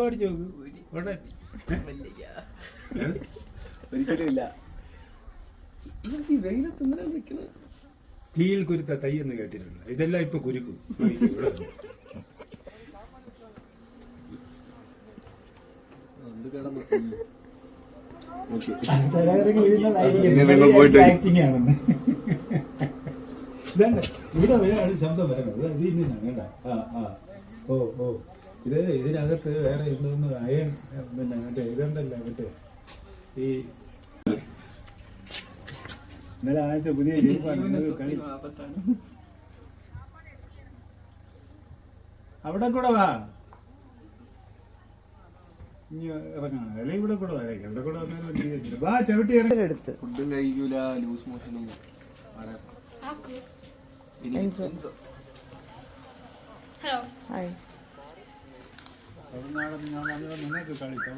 അടിച്ചു നോക്ക്. ഒരിക്കലും ഇല്ല. തീയിൽ കുരുത്ത തൈ എന്ന് കേട്ടിട്ടുണ്ട്. ഇതെല്ലാം ഇപ്പൊ കുരുക്കും. നിങ്ങൾ പോയിട്ട് ആക്ടിങ് ആണെന്ന്. ഇതന്നെ ഇവിടെ ഒരാൾ ശബ്ദം വരണത് ഇത് ഇന്നാണ് കേട്ടാ. ഓ ഇത് ഇതിനകത്ത് വേറെ എന്തോന്ന് അയൺ പിന്നെ മറ്റേ ഇതുണ്ടല്ലോ മറ്റേ ഈ ഇന്നലെ ആഴ്ച പുതിയ അവിടെ കൂടെ വാ. ഇനി ഇറങ്ങണം അല്ലെങ്കിൽ ഇവിടെ കൂടെ വരേക്കാം. ഇവിടെ കൂടെ വന്നാലും വാ ചവിട്ടി ഇറങ്ങി. ഫുഡും കഴിക്കൂല, ലൂസ് മോഷനും. Hello hi. നിങ്ങൾക്ക് കളിക്കാം.